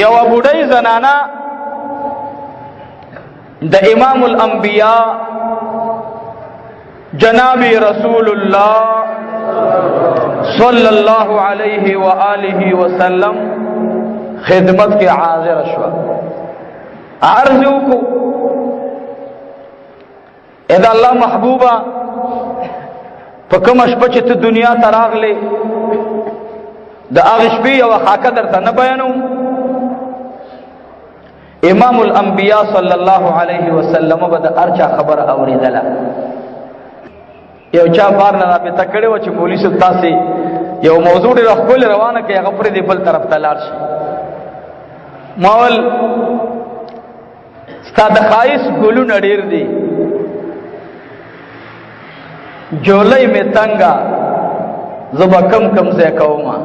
یو بوډۍ زنانا د امام الانبیاء جناب رسول الله صلی الله علیه و آله وسلم خدمت کې حاضر شو. عرض کو اذا الله محبوبا په کوم شپه چې ته دنیا ته راغلې د هغه شپې یو خاکه درته نه بیانوم. امام الانبیاء صلی الله علیه وسلم به د ارچا خبر اوریدله. یو چا بار نه رابطه کړې و چې مولوی صاحب تاسې یو موضوع ډېره ښکلې روانه کړي، هغه پرې دی بل طرف ته لاړ شي. ما ول ستا د ښایست ګلونه ډېر دي، جولۍ مې تنګه، زه به کم کم ځای کومه.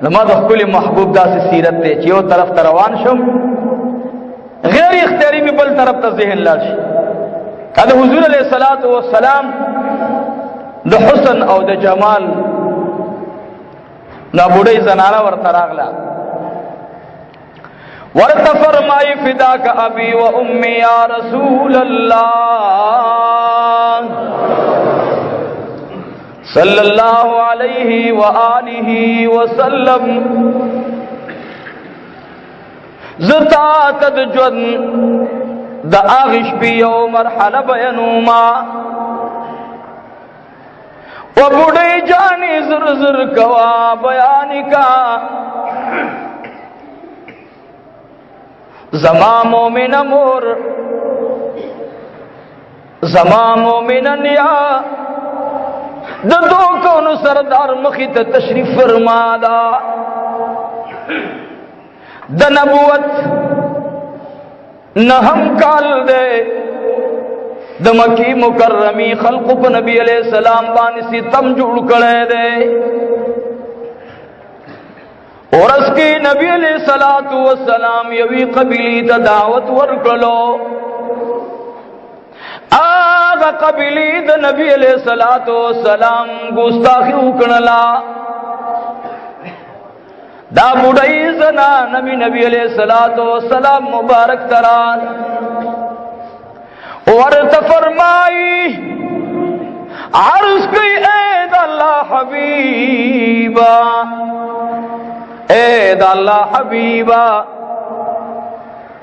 زما د ښکلي محبوب داسې سیرت دی چې یو طرف ته روان شم، غیر اختیاري مې بل طرف ته ذهن لاړ شي. دا د حضور علیه الصلاة والسلام د حسن او د جمال نا بوډۍ زنانه ورته راغله، ورته فرمایي فداک ابي و امي یا رسول الله صلی الله علیه و آله وسلم، زتا تد جن د آغش پی یو مرحله بیانوما. و بوډۍ جانی زر زر کوا بیانی کا، زما مومن مور زما مومن نیا د دو کونو سردار مخی ته تشریف فرمادا. د نبوت نهم کال دے د مکی مکرمی خلق په نبی علیہ السلام باندې ستم جوړ کړي دے. اور اس کی نبی علیہ الصلوۃ والسلام یوی قبیلی ته دعوت ورکړو. آغا قبیلی د نبی علیہ الصلوۃ والسلام ګستاخی وکړلا. دا بوډۍ زنانه نبی علیہ الصلوۃ والسلام مبارک تران ورته فرمائی عرض کی اے د الله حبیبا، اے د الله حبیبا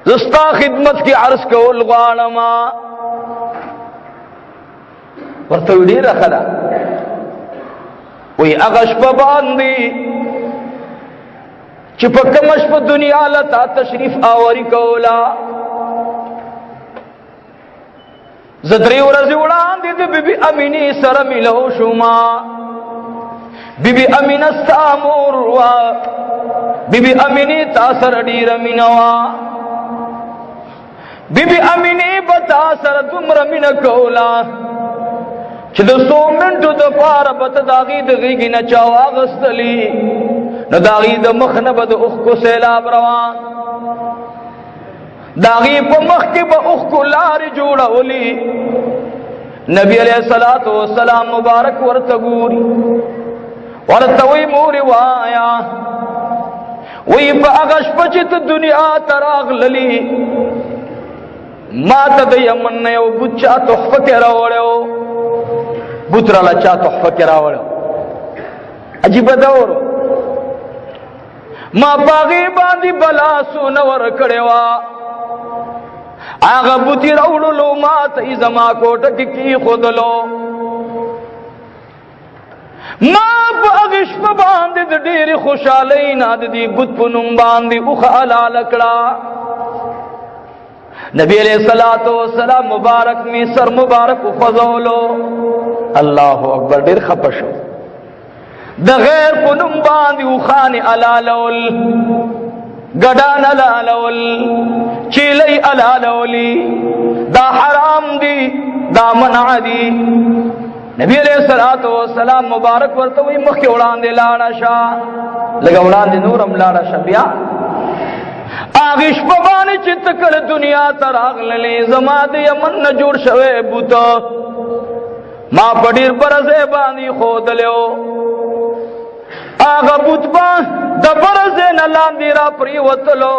زستا خدمت کی عرض کول غواړم. ورته ډیره خلا وی هغه شپه باندې چې په کومه شپه دنیا لتا تشریف آوری کولا، زدری ورځې وړاندې د بیبي امینې سره ملو شوما. بیبي امینه ستا مور وا، بیبي امینې تا سره ډېره مینه وا. بیبي امینې به تا سره دومره مینه کولا چې د څو منټو دپاره به ته د هغې د غېږې نه چا واغستلي نو د هغې د مخ نه به د اوښکو سیلاب روان، د هغې په مخ کې به اوښکو لارې جوړولي. نبی علیہ الصلوۃ والسلام مبارک ورته ګوري، ورته وی مورې وایا، وی په هغه شپه چې ته دنیا ته راغللي ما ته د یمن نه یو بوت چا تحفه کې راوړی، بوت راله چا تحفه کې راوړی. عجیبه دور ما باغی باندې بلا سونه ورکړې وه، هغه بوتي راوړلو ما ته یې زما کوټه کې کېښودلو. ما په هغې شپه باندې د ډېرې خوشحالۍ نه د دې بوت په نوم باندې اوښه حلاله کړه. نبی علیہ الصلوۃ والسلام مبارک می سر مبارک وخوځولو. الله اکبر، ډېر خفه شو. د غیر په نوم باندې اوښانې حلالول، ګډان حلالول، چیلۍ حلالولي، دا حرام دي، دا منع دي. نبی علیہ الصلوۃ والسلام مبارک ورته وی مخکې وړاندې لاړه شه، لږه وړاندې نورم لاړه شه. بیا هغې شپه باندې چې ته کله دنیا ته راغللې زما د یمن نه جوړ شوی بوته ما په ډېر بره ځای باندې ښودلی و. آغا بوتبا دبرزین لاندی را پریوتلو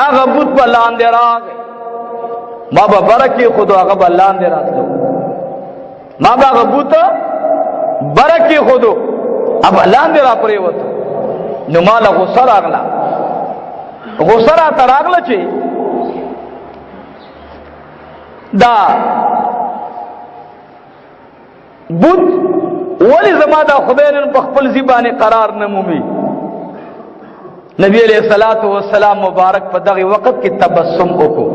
آغا بوتبا لاندی را آگے ما با برکی خودو آغا با لاندی را تلو ما با آغا بوتا برکی خودو اب لاندی را پریوتلو نمالا غصر آگلا غصر آتر آگلا چی دا بود ولی زما دا خدای په خپل زبانه قرار نمومي نبی علیہ الصلوۃ والسلام مبارک په دغه وخت کې تبسم وکړو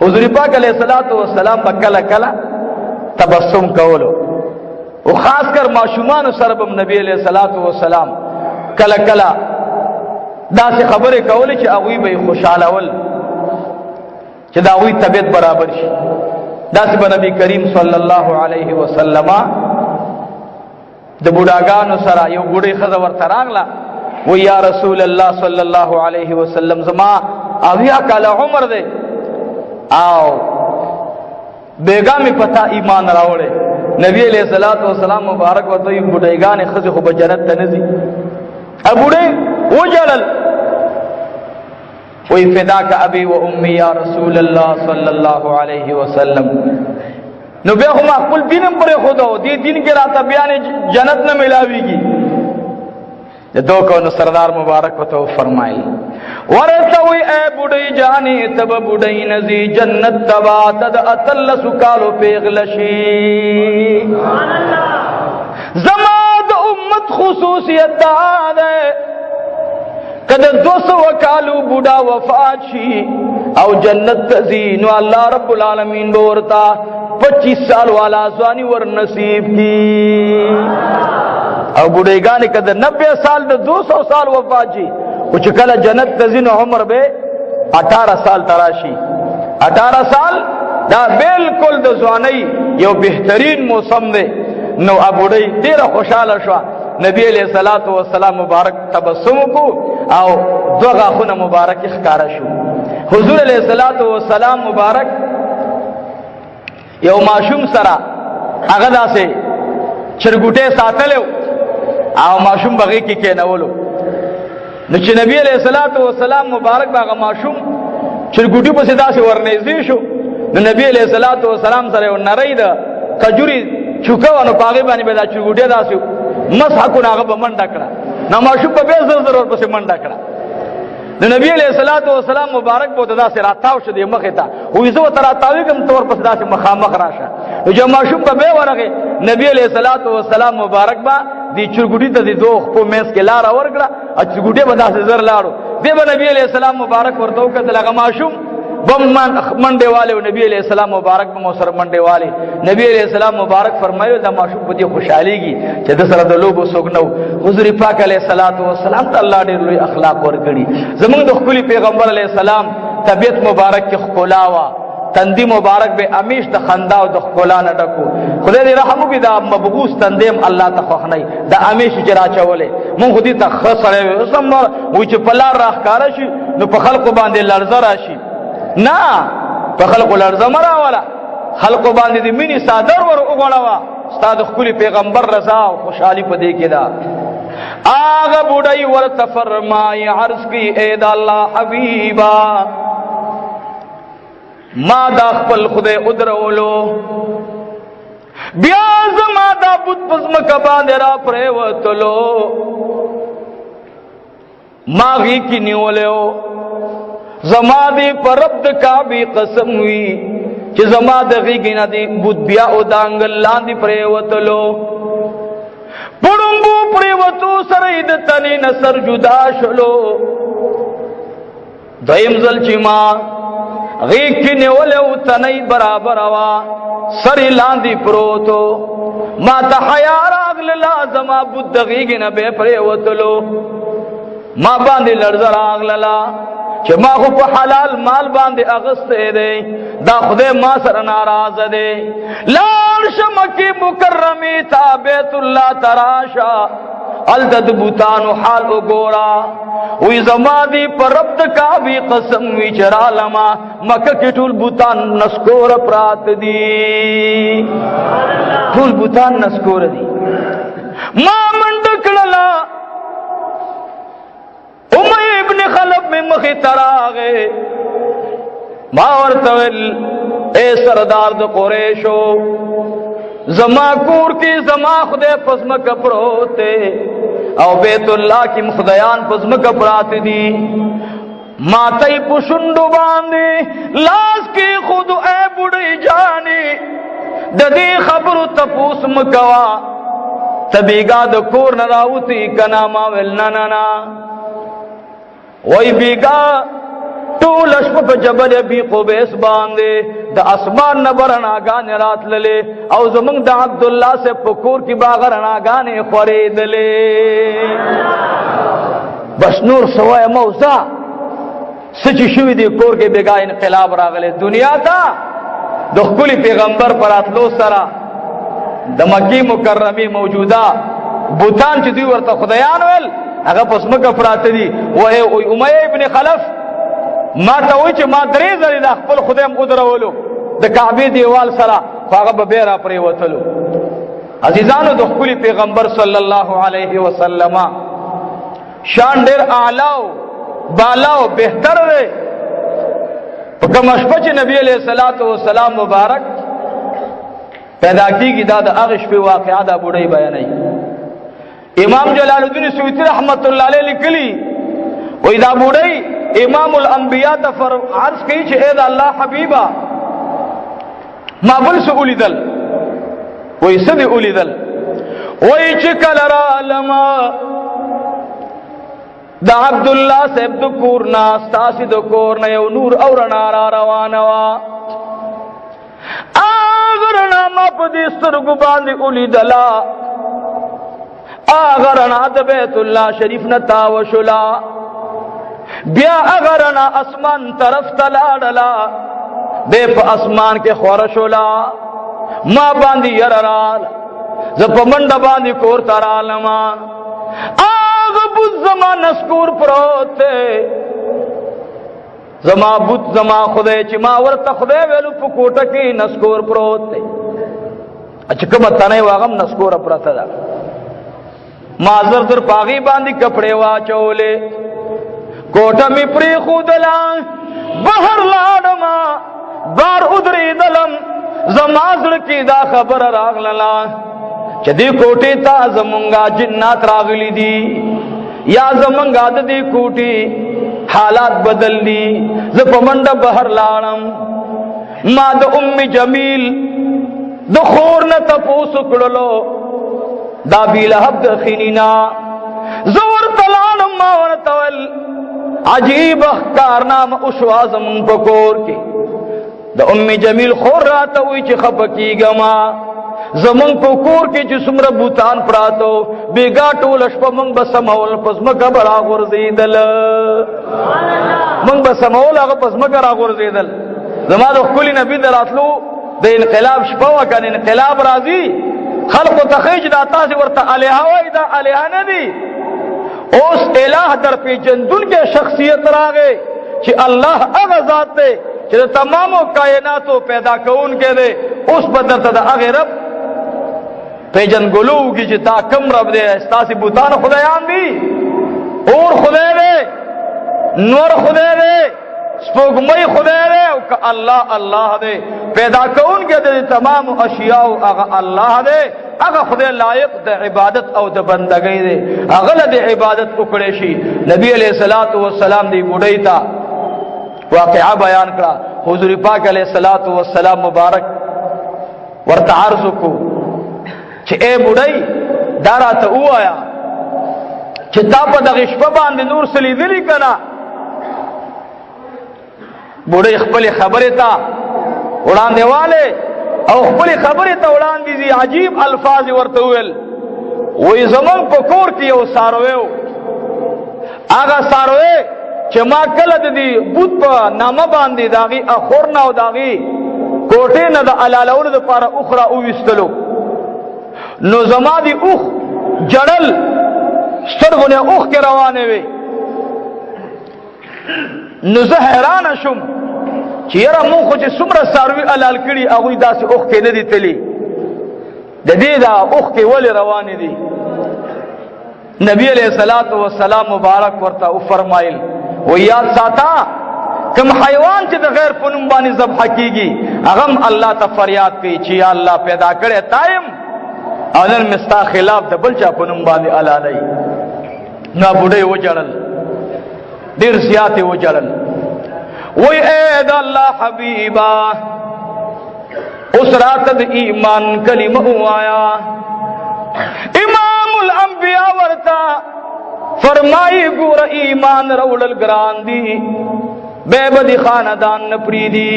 حضور پاک علیہ الصلوۃ والسلام په کله کله تبسم کولو او خاص کر معشومان سره به نبی علیہ الصلوۃ والسلام کله کله داسې خبره کولې چې هغه به خوشاله ول چې دا وی طبيعت برابر شي داسې به نبی کریم صلی الله علیه وسلم د بوډاګانو سره یو بوډۍ ښځه ورته راغله و یا رسول الله صلی الله علیه وسلم زما اویا کاله عمر دی او بیګا می پتا ایمان راوړې نبی علیہ الصلوۃ والسلام مبارک ورته یو بوډایګانې ښځه خو به جنت ته نه ځي ا بوډۍ وجلل وی فداک ابي و امي یا رسول الله صلی الله علیه وسلم نو بیا هم خپل دینم پر خدا دی دین کې راته بیان جنت نه ملاويږي د دوکو نو سردار مبارک وته فرمایل ورته وی اے بډای جانی تب بډای نزی جنت تبا تد اتل سکالو پیغلشی سبحان الله زما د امت خصوصیت ده کده 200 کالو بوډا وفات شي او جنت تزین الله رب العالمین ورتا 25 سال والا ځواني ور نصیب کی او بوډېګان کده 90 سال د 200 سال وفات شي او چې کله جنت تزین عمر به 18 سال تراشي 18 سال دا بالکل د ځواني یو بهترین موسم دی نو ابوډۍ ډیره خوشاله شو نبی علیہ الصلوۃ والسلام مبارک تبسم کو او دو غاخونه مبارک ښکارا شو حضور علیہ الصلوۃ والسلام مبارک یو ماشوم سره هغه داسې چرګوټه ساتلو او ماشوم بغي کې کېنولو نو چې نبی علیہ الصلوۃ والسلام مبارک باغه ماشوم چرګوټي په صدا سي ورنېزي شو نو نبی علیہ الصلوۃ والسلام سره نری دا کجوري چوکاونو پاغه باندې به دا چرګوټه داسې مسح کو ناغه بمنډه کړه نماشو په به زر زر ورپسې منډه کړه د نبی علیہ الصلوۃ والسلام مبارک په ددا سره راتاو شو د مخه ته وې زه تر راتاوي کوم تور پس داسې مخامخ راشه نو جماشو په به ورغه نبی علیہ الصلوۃ والسلام مبارک با دی چرګوټي ته د دوه په میس کې لار ورګړه ا چرګوټي به داسې زر لاړو دی به نبی علیہ السلام مبارک ورته وکړه لغه ماشوم بمن منډه والے نبی علیہ السلام مبارک به موسر منډه والے نبی علیہ السلام مبارک فرمایو دا ماشوم په دې خوشحاليږي چې د سره د لوبو سوګنو حضور پاک علیہ الصلوۃ والسلام ته الله ډېر لوی اخلاق ورکړي زمونږ د خپل پیغمبر علیہ السلام طبیعت مبارک کې خلاوا تندی مبارک به امیش د خندا او د خلا نه ډکو خدای دې رحم وکړي دا مبغوث تندیم الله ته خوښنی دا امیش چې راچولې مونږ دې ته خسره سم و چې پلار راخاره شي نو په خلکو باندې لړزه راشي نا په خلقو لرزه مرا ولا خلقو باندې د مینی صادر ور وګړوا استاد خپل پیغمبر رضا او خوشحالي پدې کې دا اغه بډای ورته فرمای عرض کی اے د الله حبیبا ما دا خپل خدای ادرولو بیا زما دا بت پزما کباندې را پرې وتلو ما غي کی نیولیو زما دی پر رب د کعبه قسم وی چې زما د غیګ نه دی بوت بیا او دانګل لاندې پرې وتلو پړنګو پرې وتو سره د تنې نصر جدا شلو دیم ځل چې ما غیګ کې نیولو تنې برابر وا سری لاندې پروتو ما ته حیا راغل لازم بوت د غیګ نه به پرې وتلو ما باندې لړز راغلا چې ما خو په حلال مال باندې اغسته دی دا خدای ما سره ناراض دی لال شمکی مکرمی تا بیت الله تراشا الدد بوتانو حال وګورا وی زما دی پر رب د کعبه قسم وی چرا لما مکه کې ټول بوتان نسکور پرات دی ټول بوتان نسکور دی ما منډ کړل امیہ ابن خلف میں مخی تراغے ما ورتول اے سردار دو قریشو زما کور کی زما خدے پزمک پروتے او بیت اللہ کی خدایان پزمک پراتے دی ماتای پشندو باندے لاس کی خود اے بڑی جانی ددی خبر تپوس مکوا تبیگا دو کور نراوتی کنا ماویل نانا وی بیگا طول اشپ پہ جبل ابی قبیس باندے دا اسمان نبرن آگانے رات للے او زمانگ دا عبداللہ سے پکور کی باغرن آگانے خورید لے بس نور سوائے موزا سچی شوی دی کور کے بیگا انقلاب راغلے دنیا تا دخکلی پیغمبر پر اتلو سرا دا مکی مکرمی موجودہ بوتان چی دیو ورطا خدایان ویل اگا پسمک افرات دی وہی امیہ ابن خلف ما تاوی چی ما دریزلی دا خپل خدایم ادرولو دا کعبی دیوال سرا فاغب بیرا پریوتلو عزیزانو دخکلی پیغمبر صلی اللہ علیہ وسلم شان دیر اعلاو بالاو بہتر دے کم اشپچ نبی علیہ السلام مبارک پیدا کی گی دادا اغش پہ واقعہ دا بڑھائی بیانی امام جلال الدین سیوطی رحمت اللہ علیہ لکلی وی دا بڑھائی امام الانبیاء تفر عرض کی چھے اے دا اللہ حبیبہ ما بلس اولی دل وی صدی اولی دل وی چکل را لما دا عبداللہ صاحب دو کورنا ستاسی دو کورنا یو نور اورنا را روانوا آغرنا ما پدی سرگو باندی اولی دلا آغرنا دا بیت اللہ شریف نتاوشلا بیا اغرنا اسمان طرف تلاڈلا بے پا اسمان کے خورشلا ما باندی یررال زپا منڈا باندی کور ترالما بت زما نسکور پروتے زما بت زما خدے چی ما ورطا خدے ویلو پکوٹا کی نسکور پروتے اچھا کم تنے واغم نسکور پراتا دا ما زر پاغی باندی کپڑے واچولے کوٹا می پری خودلا بہر لاڈما بار ادری دلم زما زر کی دا خبر راغللا چدی کوٹی تا زمونگا جنات راغلی دی یا زمانگا دی کوٹی حالات بدل دی زپمنڈ بہر لارم ما دا ام جمیل دا خورنا تپوس کڑلو دا بی لحب دا خینینا زور تلانم ما ونتول عجیب کارنام اشوا زمان پکور کی دا ام جمیل خور راتا ہوئی چی خپکی گما زمن کو کور کی جسمر بوتان پراتو بیگا ټول شپه مونږ بسمول پس مګه برا غورځیدل مونږ بسمول هغه پس مګه را غورځیدل زماده خپل نبی دراتلو د انقلاب شپه وکړ انقلاب راځي خلق تخیج دا تاسو ورته الها وای دا الها نه دی اوس الہ در پی جندون کے شخصیت راغے چې الله هغه ذات دی چې تمامو کائناتو پیدا کون کے دے اس بدر ته هغه رب پیجن گلو کی جتا کم رب دے استاسی بوتان خدایان دی اور خدای دے نور خدای دے سپوگمئی خدای دے اللہ اللہ دے پیدا کون کے دے تمام اشیاء اگا اللہ دے اگا خدای لائق دے عبادت او دے بندگی دے اغل دے عبادت اکڑے شی نبی علیہ السلام دی بڑھئی تا واقعہ بیان کرا حضور پاک علیہ السلام مبارک ورطا عرض کو چھے اے بڑھئی دارا تا او آیا چھے تا پا دا غشپا باندے نور سلی دلی کنا بڑھئی خپلی خبری تا اڑان دے والے او خپلی خبری تا اڑان دیزی عجیب الفاظ ورطویل وی زمان پا کور کیو سارویو آگا ساروی چھے ما کلد دی بود پا نامہ باندی داغی اخورنا و داغی کوٹے نا دا علالون دا پارا اخرى اویستلو نو زما دی اوخ جڑل سترگو نے اوخ کے روانے وے نو زه حیران شم چې یرا مو خو چې سمره ساروی علال کړي هغه داسې اوخ کې نه دي تلی د دې دا اوخ کې ولې روانې دي نبی علیہ الصلوۃ والسلام مبارک ورته او فرمایل و یاد ساته کوم حیوان چې د غیر په نوم باندې ذبح کیږي هغه الله ته فریاد کوي چې یا الله پیدا کړې تایم او نن مستا خلاف د بل چا په نوم باندې علالای نو بډای وجړل ډیر زیاتې وجړل وای اے د الله حبیبا اس رات د ایمان کلمه وایا امام الانبیاء ورتا فرمائی ګور ایمان رولل ګران دی بے بدی خاندان نپریدی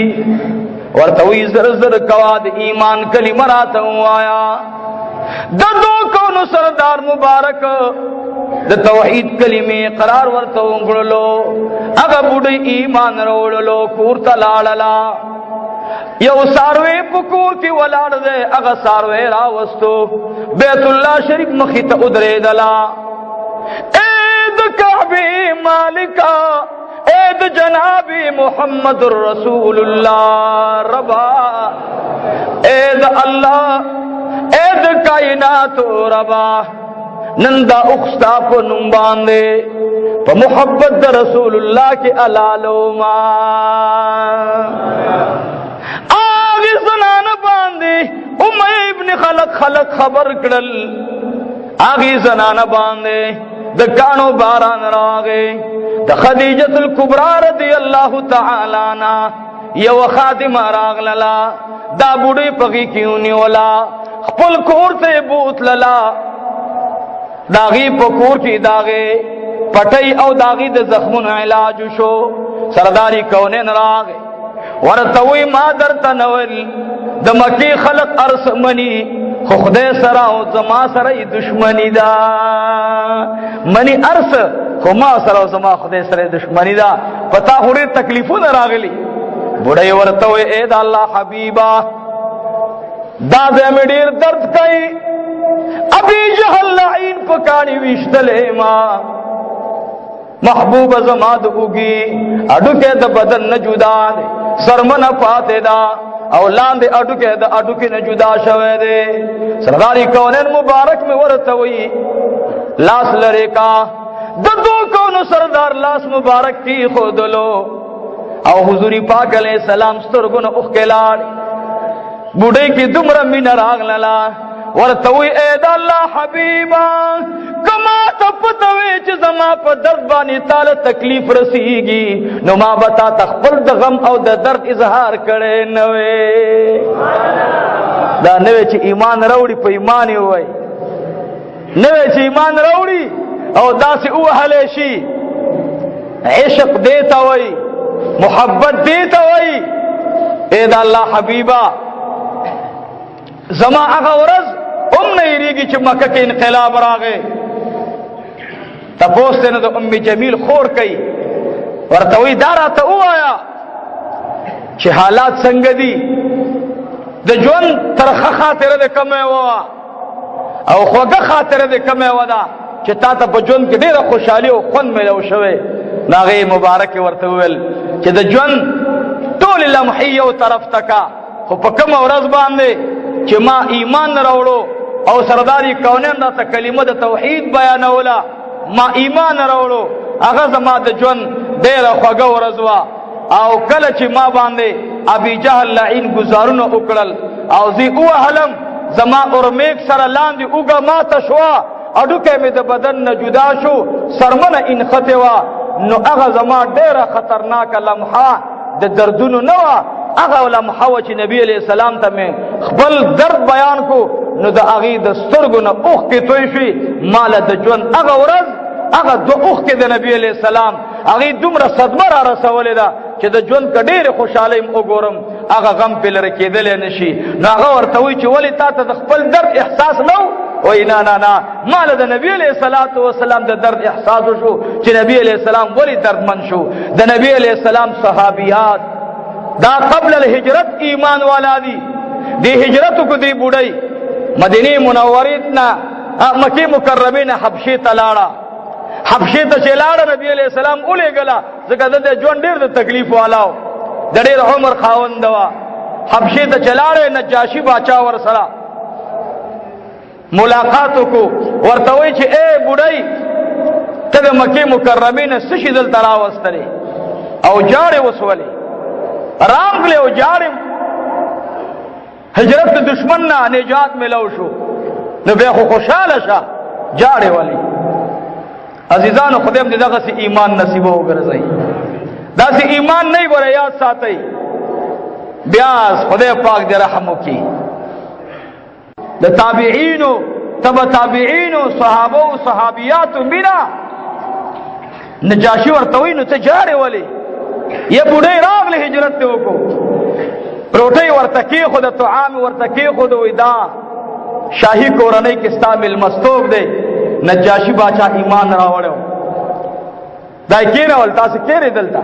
ورتوی زر زر کوا د ایمان کلمه راته وایا د دو کونو سردار مبارک د توحید کلمه قرار ورته وګړلو هغه بډای ایمان وروړلو کور ته لاړلا یو ساروی پکور کی ولاړ دے هغه ساروی راوستو بیت الله شریف مخې ته ودرېدلا اید کعبه مالکا اید جناب محمد رسول اللہ ربا اید اللہ اید کائنات ربا نندا اخستا کو نمباندے پا محبت رسول اللہ کے علالو ما آگی زنان باندے امی ابن خلق خبر کرل آگی زنان باندے دکانو باران راغے د خدیجۃ الکبری رضی اللہ تعالی عنہ یو خادم راغللا دا بوډۍ پغی کیونی ولا خپل کور ته بوت للا داغي پکور کی داغه پټي او داغي د زخمونو علاج شو سرداری کونین راغه ورته وی ما درته نول د مکی خلق ارس منی خو خدای سره او زما سره دشمنی دا منی ارس خو ما سره او زما خدای سره دشمنی دا پتا هوري تکلیفونه راغلی بډای ورته وی اے د الله حبیبا دا دې ډیر درد کوي ابي جهل لعين پکانی وشتلې ما محبوب زما د اوږي اډوکه د بدن نه جدا دي سرمنه پاتې دا او لاندې اډوکه د اډوکه نه جدا شوه دي سرداری کونین مبارک میں ورته وی لاس لری کا د دو کونو سردار لاس مبارک کی خودلو او حضور پاک علیہ السلام سترګونو اوخ کلاړ بوډۍ کی دومره مين راغللا ورته وی اے د الله حبیبا کما ته پتوي چې زما په درد باندې تعالی تکلیف رسیږي نو ما بتا تخپل د غم او د درد اظهار کړي نه وي دا نه چې ایمان راوړي په ایمان وي نه چې ایمان راوړي او داسې اوهله شي عشق دیتا وي محبت دیتا وي اے د الله حبیبا زما هغه ورځ نه یریږي چې مکه کې انقلاب راغی تاسو ته د ام جمیل خور کوي ورته وی دارا ته وایا چې حالات څنګه دي د ژوند ترخه خاطره د کمه وا او خوږه خاطره د کمه ودا چې تا ته په ژوند کې ډیره خوشحالي او خوند ملو شوه ناغه مبارک ورته ویل چې د ژوند ټول لمحي او طرف تکا خو په کوم ورځ باندې چې ما ایمان راوړو او سرداری کونین دا کلمه د توحید بیانولا ما ایمان راوړو هغه زما د ژوند ډیره خوږه ورځ وا او کله چې ما باندې ابي جهل لعين گزارونه وکړل او زی او حلم زما اورمیک سره لاندې اوګه ما تشوا اډوکه مې د بدن نه جدا شو سرمنه ان خطوا نو هغه زما ډیره خطرناک لمحه د دردونو نه وا هغه لمحه چې نبی علیہ السلام ته مې خپل درد بیان کو نو د هغه د سترګو نه اوخ کې توي شي مال د ژوند هغه ورځ هغه د اوخ کې د نبی علیہ السلام هغه دومره صدمه را رسولې ده چې د ژوند کډېره خوشاله م وګورم هغه غم په لره کېدل نشي نو هغه ورته وی چې ولی تا ته د خپل درد احساس نو وای نه مال د نبی علیہ الصلوۃ والسلام د درد احساس شو چې نبی علیہ السلام ولی دردمن شو د نبی علیہ السلام صحابیات دا قبل الهجرت ایمان والا دی دی هجرت کو دی بوډۍ مدینه منوره نا مکه مکرمه نه حبشه تلاړه حبشه ته چلاړه نبی علیہ السلام اولې غلا زګه د ژوند ډېر د تکلیف والاو د ډېر عمر خاوند وا حبشه ته چلاړه نجاشی باچا ور سره ملاقاتو کو ورته وی چې اے بډای ته د مکې مکرمې نه څه شي دلته راوستلې او جاړې وسولې رانغلې او جاړې هجرت د دشمن نه نجات ملو شو نو بیا خو خوشاله شه جاړې والی عزیزانو خدای دې دغه سي ایمان نصیب وګرځي دا سي ایمان نه ور یاد ساتي بیا خدای پاک دې رحم وکي د تابعینو تبع تابعینو صحابه او صحابيات مینا نجاشی ورته وی نو ته جاړې والی یا بډای راغله هجرت ته وکړو روټي ورته کې خود طعام ورته کې خود ودا شاهي کورنۍ کې استعمال مستوب دی نجاشی باچا ایمان راوړو دای کې راول تاسو کې ردلتا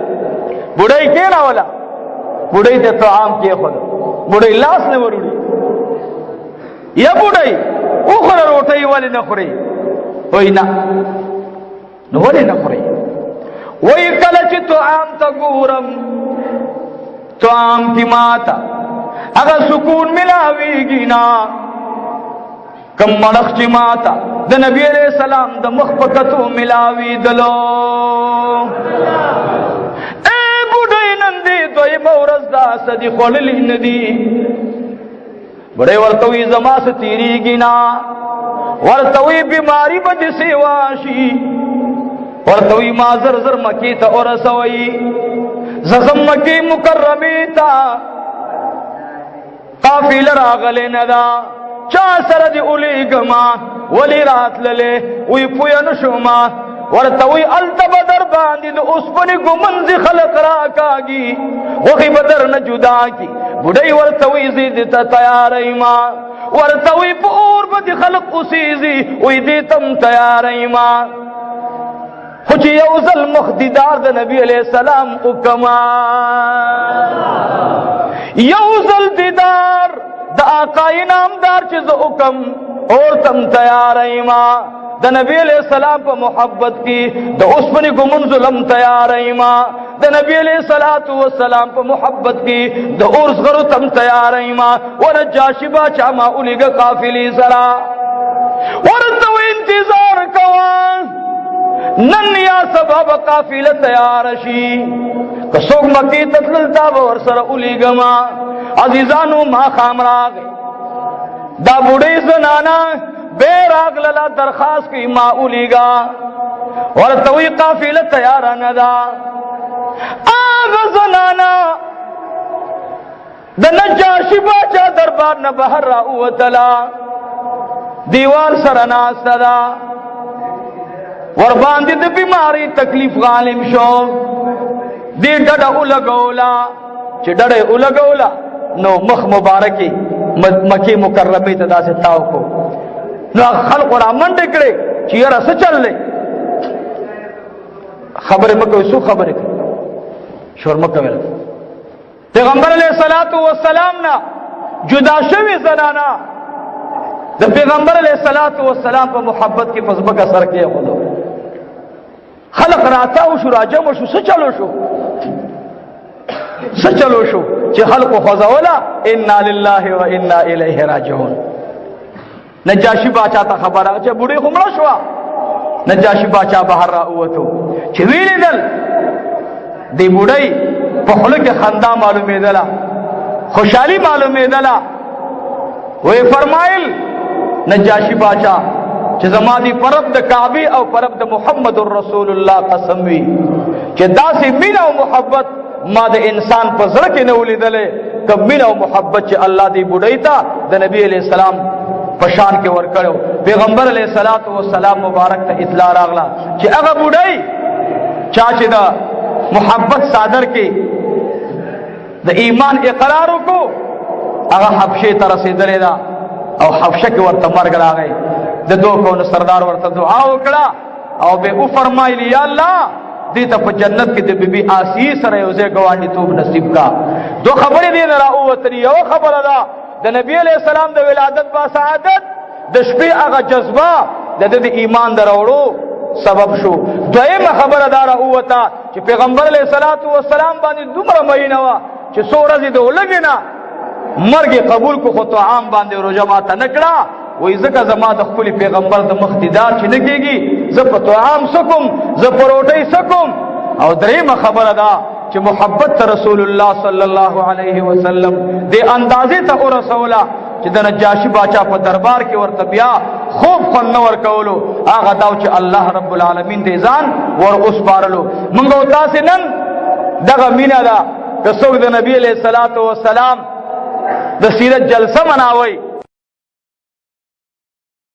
بډای کې راولا بډای ته طعام کې خود بډای لاس نه وروړي یا بډای او خره روټي ولې نه خوري وای نه نو ولې نه خوري وای کله چې طعام ته ګورم طعام کی ماتا اگر سکون ملاویگی نا کم مڑخ چی ماتا دا نبی علیہ السلام دا مخفقتو ملاوی دلو اے بڑھائی نندی دوئی مورز دا صدی خوللی ندی بڑھائی ورطوی زما سے تیری گنا ورطوی بیماری بد سیواشی ورطوی ما زر مکی تا اور سوئی زغم مکی مکرمی تا قافل راغل ندا چا سرد اولی گما ولی رات للے وی پویا نشوما ورطوی التب در باندی دو اسپنی گمنزی خلق راکاگی وخی بدر نجدا کی بڑی ورطوی زیدتا تیاری ما ورطوی پور بدی خلق اسیزی وی دیتم تیاری ما خوچ یوزل مخدیدار دا نبی علیہ السلام اکما یوزل دیدار دا آقای نامدار چیز اکم اور تم تیار ایما دا نبی علیہ السلام پا محبت کی دا اسمنی گمن ظلم تیار ایما دا نبی علیہ السلام پا محبت کی دا ارز غرو تم تیار ایما ورجاشی باچا ما اولیگا قافلی سرا ورطو انتظار کوان نن یا سبب قافل تیار شي کسوک مکی تطللتا ورسر اولی گما عزیزانو ما خامراغ دا بڑی زنانا بے راگ للا درخواست کی ما اولی گا ورطوی قافل تیار ندا آغ زنانا دا نجاشی باچا دربار نبہر راوتلا دیوار سرناس دا ورباندی د بیماری تکلیف غالب شو دی ډډه ولګولا چې ډډه ولګولا نو مخ مبارکي مکی مکرمه ته داسې تاو کو نو خلق را منډه کړي چې یاره څه چللې خبره مکو سو خبره شور مکو ویل پیغمبر علیہ الصلوۃ والسلام نا جدا شوی زنانا د پیغمبر علیہ الصلوۃ والسلام په محبت کې فزبک اثر کې خلو خلق راتاو شو راجم شو څه چلو شو چې خلق خزولا انا لله و انا الیه راجعون نجاشی باچا ته خبره چې بوډۍ همړه شو نجاشی باچا بهر را وته چې ویلیدل دی بوډۍ په خله کې خندا معلومېدله خوشحالي معلومېدله وی فرمایل نجاشی باچا چې زما دی پرب د کعبه او پرب د محمد رسول الله قسم وی چې داسې مینه او محبت ما د انسان په زړه کې نه ولیدلې کوم مینه او محبت چې الله دی بډای ته د نبی علیہ السلام په شان کې ورکړو پیغمبر علیہ الصلوۃ والسلام مبارک ته اطلاع راغله چې هغه بډای چا چې د محبت صادر کې د ایمان اقرار وکړو هغه حبشه ته رسیدلې ده او حبشه کې ورته مرګ راغی د دوه کونو سردار ورته دعا وکړه او به او فرمایلی یا الله دې ته په جنت کې د بیبي آسی سره یو ځای ګوانډي توب نصیب کا دو خبرې دې نه راووتري یو خبره ده د نبی علیہ السلام د ولادت با سعادت د شپې هغه جذبه د ایمان دروړو سبب شو دویمه خبره دا راووته چې پیغمبر علیہ الصلوۃ والسلام باندې دومره مینه وا چې څو ورځې د ولګینا مرګ قبول کو خو تو عام باندې روزه ماته نکړه وای زکه زما د خپل پیغمبر د مختدار چې نکېږي زه په طعام سکم زه پروټي سکم او درېمه خبره ده چې محبت رسول الله صلی الله علیه وسلم دې اندازې ته ورسوله چې د نجاشي باچا په دربار کې ورته بیا خوب خوند ور کولو هغه دا چې الله رب العالمین دې ځان ور اوسپارلو موږ او تاسو نن دغه مینا ده که څوک د نبی علیہ الصلوۃ والسلام د سیرت جلسه مناوي